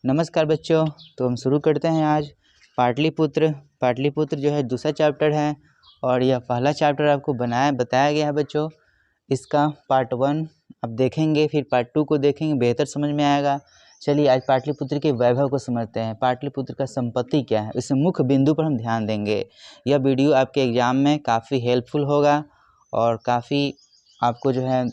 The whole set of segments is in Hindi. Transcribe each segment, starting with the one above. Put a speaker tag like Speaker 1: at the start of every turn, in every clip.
Speaker 1: नमस्कार बच्चों। तो हम शुरू करते हैं आज पाटलिपुत्र। पाटलिपुत्र जो है दूसरा चैप्टर है और यह पहला चैप्टर आपको बताया गया है बच्चों। इसका पार्ट 1 अब देखेंगे, फिर पार्ट 2 को देखेंगे, बेहतर समझ में आएगा। चलिए आज पाटलिपुत्र के वैभव को समझते हैं। पाटलिपुत्र का संपत्ति क्या है, इस मुख्य बिंदु पर हम ध्यान देंगे। यह वीडियो आपके एग्जाम में काफ़ी हेल्पफुल होगा और काफ़ी आपको जो है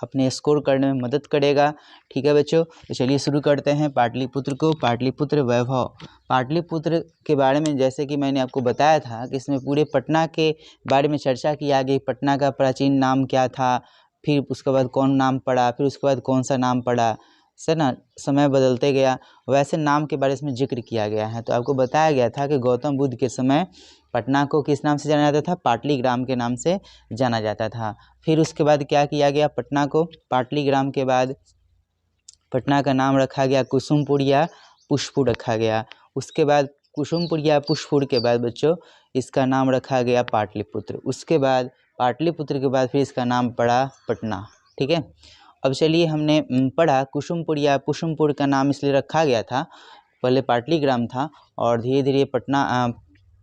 Speaker 1: अपने स्कोर करने में मदद करेगा। ठीक है बच्चों, तो चलिए शुरू करते हैं पाटलिपुत्र को। पाटलिपुत्र वैभव। पाटलिपुत्र के बारे में जैसे कि मैंने आपको बताया था कि इसमें पूरे पटना के बारे में चर्चा किया गई। पटना का प्राचीन नाम क्या था, फिर उसके बाद कौन नाम पड़ा, फिर उसके बाद कौन सा नाम पड़ा, से ना समय बदलते गया, वैसे नाम के बारे में जिक्र किया गया है। तो आपको बताया गया था कि गौतम बुद्ध के समय पटना को किस नाम से जाना जाता था, पाटलीग्राम के नाम से जाना जाता था। फिर उसके बाद क्या किया गया, पटना को पाटलीग्राम के बाद पटना का नाम रखा गया कुसुमपुर या पुष्पपुर रखा गया। उसके बाद कुसुमपुर या पुष्पपुर के बाद बच्चों इसका नाम रखा गया पाटलिपुत्र। उसके बाद पाटलिपुत्र के बाद फिर इसका नाम पड़ा पटना। ठीक है, अब चलिए हमने पढ़ा कुसुमपुर या पुष्पपुर का नाम इसलिए रखा गया था, पहले पाटलीग्राम था और धीरे धीरे पटना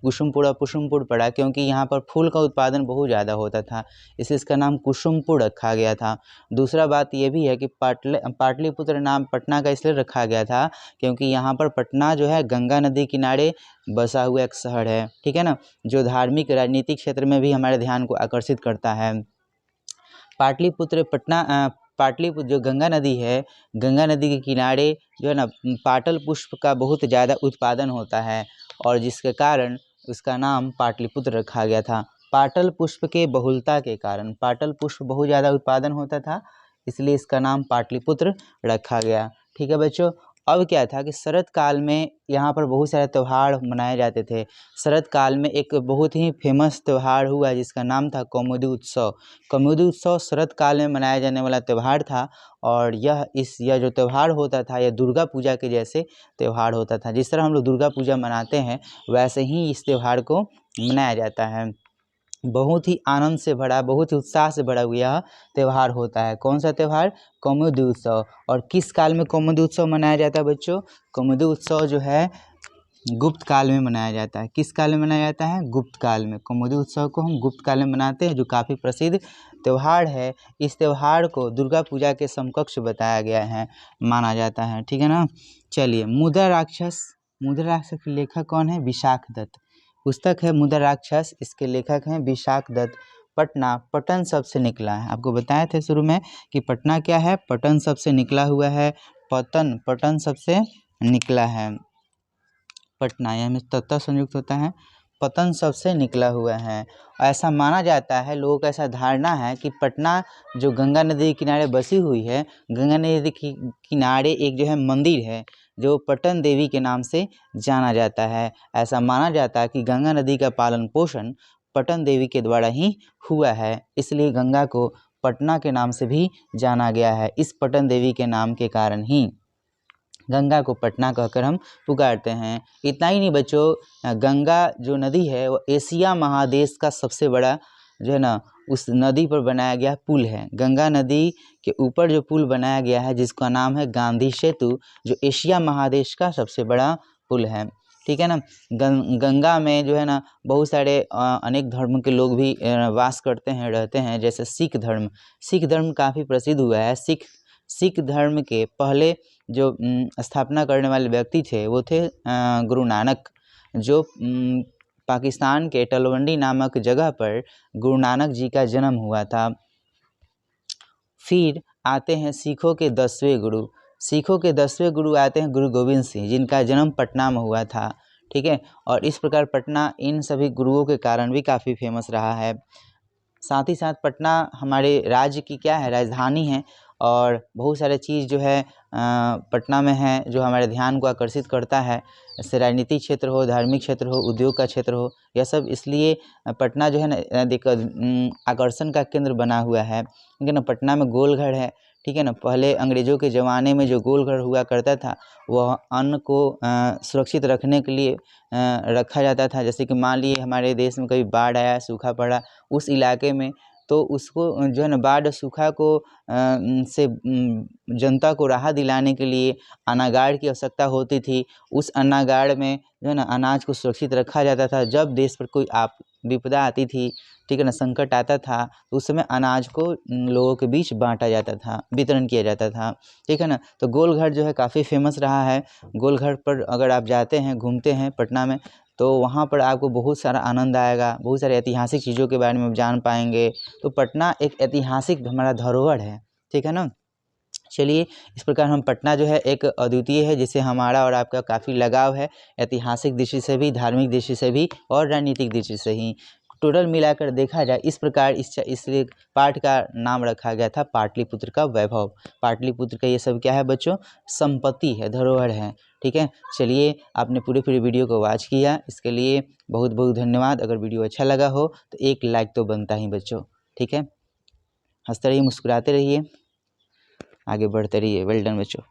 Speaker 1: कुसुमपुर और पुष्पपुर पड़ा, क्योंकि यहाँ पर फूल का उत्पादन बहुत ज़्यादा होता था, इसलिए इसका नाम कुसुमपुर रखा गया था। दूसरा बात ये भी है कि पाटलिपुत्र नाम पटना का इसलिए रखा गया था क्योंकि यहाँ पर पटना जो है गंगा नदी किनारे बसा हुआ एक शहर है। ठीक है ना, जो धार्मिक राजनीतिक क्षेत्र में भी हमारे ध्यान को आकर्षित करता है। पाटलिपुत्र पाटलिपुत्र जो गंगा नदी है, गंगा नदी के किनारे जो है ना पाटल पुष्प का बहुत ज़्यादा उत्पादन होता है और जिसके कारण उसका नाम पाटलिपुत्र रखा गया था। पाटल पुष्प के बहुलता के कारण, पाटल पुष्प बहुत ज़्यादा उत्पादन होता था, इसलिए इसका नाम पाटलिपुत्र रखा गया। ठीक है बच्चों, अब क्या था कि शरद काल में यहाँ पर बहुत सारे त्यौहार मनाए जाते थे। शरद काल में एक बहुत ही फेमस त्यौहार हुआ जिसका नाम था कौमुदी उत्सव। कौमुदी उत्सव शरद काल में मनाया जाने वाला त्यौहार था और यह जो त्यौहार होता था यह दुर्गा पूजा के जैसे त्यौहार होता था। जिस तरह हम लोग दुर्गा पूजा मनाते हैं वैसे ही इस त्यौहार को मनाया जाता है। बहुत ही आनंद से भरा, बहुत ही उत्साह से भरा हुआ यह त्यौहार होता है। कौन सा त्यौहार, कौमुदी उत्सव। और किस काल में कौमुदी उत्सव मनाया जाता है बच्चों, कौमुदी उत्सव जो है गुप्त काल में मनाया जाता है। किस काल में मनाया जाता है, गुप्त काल में। कौमुदी उत्सव को हम गुप्त काल में मनाते हैं, जो काफ़ी प्रसिद्ध त्यौहार है। इस त्यौहार को दुर्गा पूजा के समकक्ष बताया गया है, माना जाता है। ठीक है ना। चलिए, मुद्रा राक्षस। मुद्रा राक्षस के लेखक कौन है, विशाख दत्त। पुस्तक है मुद्रा राक्षस, इसके लेखक हैं विशाख दत्त। पटना, पटन शब्द से निकला है। आपको बताए थे शुरू में कि पटना क्या है, पटन शब्द से निकला हुआ है। पटन शब्द से निकला है। पटना यानी तत्व संयुक्त होता है, पतन शब्द से निकला हुआ है। ऐसा माना जाता है, लोगों का ऐसा धारणा है कि पटना जो गंगा नदी के किनारे बसी हुई है, गंगा नदी के किनारे एक जो है मंदिर है जो पटन देवी के नाम से जाना जाता है। ऐसा माना जाता है कि गंगा नदी का पालन पोषण पटन देवी के द्वारा ही हुआ है, इसलिए गंगा को पटना के नाम से भी जाना गया है। इस पटन देवी के नाम के कारण ही गंगा को पटना कहकर हम पुकारते हैं। इतना ही नहीं बच्चों, गंगा जो नदी है वो एशिया महादेश का सबसे बड़ा जो है ना उस नदी पर बनाया गया पुल है। गंगा नदी के ऊपर जो पुल बनाया गया है जिसका नाम है गांधी सेतु, जो एशिया महादेश का सबसे बड़ा पुल है। ठीक है ना। गंगा में जो है ना बहुत सारे अनेक धर्म के लोग भी वास करते हैं, रहते हैं। जैसे सिख धर्म काफ़ी प्रसिद्ध हुआ है। सिख धर्म के पहले जो स्थापना करने वाले व्यक्ति थे वो थे गुरु नानक, जो पाकिस्तान के तलवंडी नामक जगह पर गुरु नानक जी का जन्म हुआ था। फिर आते हैं सिखों के 10वें गुरु। सिखों के 10वें गुरु आते हैं गुरु गोविंद सिंह, जिनका जन्म पटना में हुआ था। ठीक है, और इस प्रकार पटना इन सभी गुरुओं के कारण भी काफ़ी फेमस रहा है। साथ ही साथ पटना हमारे राज्य की क्या है, राजधानी है और बहुत सारे चीज़ जो है पटना में है जो हमारे ध्यान को आकर्षित करता है। जैसे राजनीतिक क्षेत्र हो, धार्मिक क्षेत्र हो, उद्योग का क्षेत्र हो, यह सब इसलिए पटना जो है ना आकर्षण का केंद्र बना हुआ है। ठीक है ना। पटना में गोलघर है। ठीक है ना। पहले अंग्रेज़ों के ज़माने में जो गोलघर हुआ करता था वह अन्न को सुरक्षित रखने के लिए रखा जाता था। जैसे कि मान लिए हमारे देश में कभी बाढ़ आया, सूखा पड़ा, उस इलाके में तो उसको जो है ना बाढ़ सूखा को से जनता को राहत दिलाने के लिए अन्नागाड़ की आवश्यकता होती थी। उस अन्नागाड़ में जो है ना अनाज को सुरक्षित रखा जाता था। जब देश पर कोई विपदा आती थी, ठीक है ना, संकट आता था, तो उस समय अनाज को लोगों के बीच बांटा जाता था, वितरण किया जाता था, ठीक है ना। तो गोलघर जो है काफ़ी फेमस रहा है। गोलघर पर अगर आप जाते हैं, घूमते हैं पटना में, तो वहाँ पर आपको बहुत सारा आनंद आएगा, बहुत सारे ऐतिहासिक चीज़ों के बारे में आप जान पाएंगे। तो पटना एक ऐतिहासिक हमारा धरोहर है, ठीक है ना। चलिए, इस प्रकार हम पटना जो है एक अद्वितीय है, जिससे हमारा और आपका काफ़ी लगाव है, ऐतिहासिक दृष्टि से भी, धार्मिक दृष्टि से भी और राजनीतिक दृष्टि से ही। टोटल मिलाकर देखा जाए, इस प्रकार इस पाठ का नाम रखा गया था पाटलिपुत्र का वैभव। पाटलिपुत्र का ये सब क्या है बच्चों? संपत्ति है, धरोहर है, ठीक है। चलिए, आपने पूरे वीडियो को वॉच किया, इसके लिए बहुत बहुत धन्यवाद। अगर वीडियो अच्छा लगा हो तो एक लाइक तो बनता ही बच्चों, ठीक है। हंसते रहिए, मुस्कुराते रहिए, आगे बढ़ते रहिए। वेल डन बच्चों।